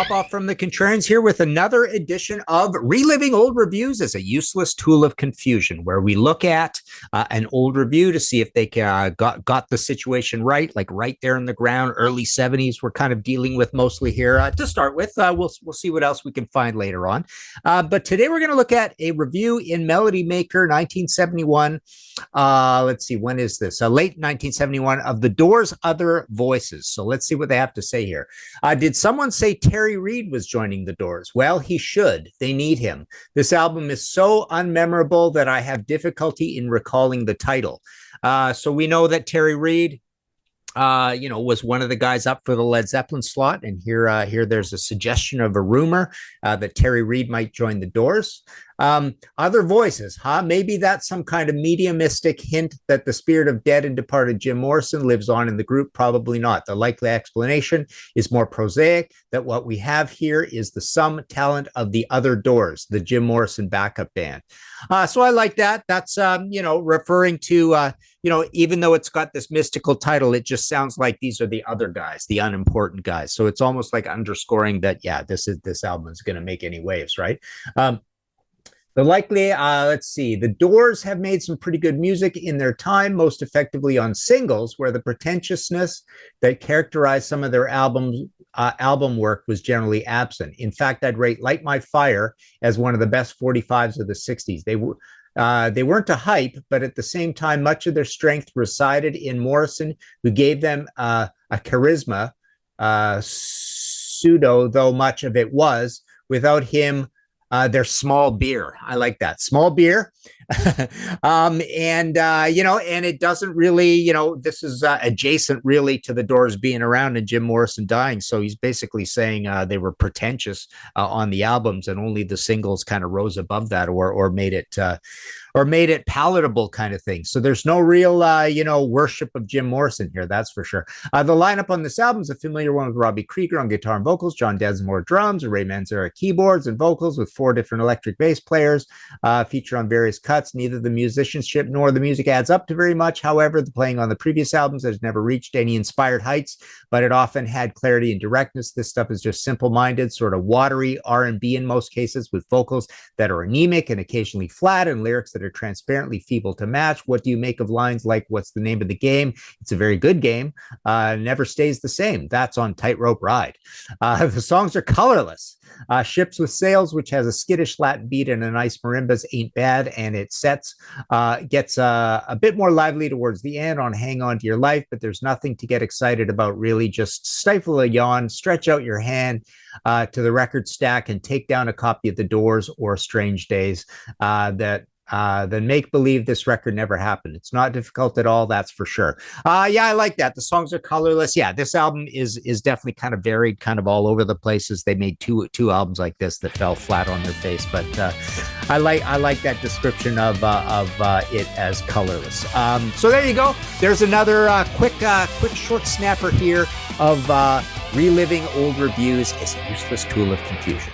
Popoff from the Contrarians here with another edition of Reliving Old Reviews as a Useless Tool of Confusion, where we look at an old review to see if they got the situation right, like right there in the ground. Early 70s we're kind of dealing with mostly here to start with. We'll see what else we can find later on. But today we're going to look at a review in Melody Maker 1971. Let's see, when is this? Late 1971 of The Doors' Other Voices. So let's see what they have to say here. Did someone say Terry Reid was joining the Doors? Well, he should. They need him. This album is so unmemorable that I have difficulty in recalling the title. So we know that Terry Reid, was one of the guys up for the Led Zeppelin slot. And here there's a suggestion of a rumor that Terry Reid might join the Doors. Other voices, huh? Maybe that's some kind of mediumistic hint that the spirit of dead and departed Jim Morrison lives on in the group. Probably not. The likely explanation is more prosaic, that what we have here is the sum talent of the other Doors, the Jim Morrison backup band. So I like that. That's, referring to, even though it's got this mystical title, it just sounds like these are the other guys, the unimportant guys. So it's almost like underscoring that, yeah, this album is going to make any waves, right? Let's see. The Doors have made some pretty good music in their time, most effectively on singles, where the pretentiousness that characterized some of their album work was generally absent. In fact, I'd rate Light My Fire as one of the best 45s of the 60s. They weren't a hype, but at the same time, much of their strength resided in Morrison, who gave them a charisma, pseudo, though much of it was. Without him, they're small beer. I like that. Small beer. And it doesn't really, this is adjacent really to the Doors being around and Jim Morrison dying. So he's basically saying they were pretentious on the albums, and only the singles kind of rose above that or made it palatable kind of thing. So there's no real, worship of Jim Morrison here. That's for sure. The lineup on this album is a familiar one with Robbie Krieger on guitar and vocals, John Densmore drums, and Ray Manzarek keyboards and vocals, with 4 different electric bass players feature on various cuts. Neither the musicianship nor the music adds up to very much. However, the playing on the previous albums has never reached any inspired heights, but it often had clarity and directness. This stuff is just simple-minded, sort of watery R&B in most cases, with vocals that are anemic and occasionally flat, and lyrics that are transparently feeble to match. What do you make of lines like, "What's the name of the game? It's a very good game. Never stays the same. That's on Tightrope Ride." The songs are colorless. Ships with Sails, which has a skittish Latin beat and a nice marimbas, ain't bad, and it gets a bit more lively towards the end on Hang On to Your Life, but there's nothing to get excited about, really. Just stifle a yawn, stretch out your hand to the record stack, and take down a copy of The Doors or Strange Days then make believe this record never happened. It's not difficult at all, that's for sure. I like that. The songs are colorless. Yeah, this album is definitely kind of varied, kind of all over the places. They made two albums like this that fell flat on their face, but I like that description of it as colorless. So there you go. There's another quick short snapper here of reliving old reviews as a useless tool of confusion.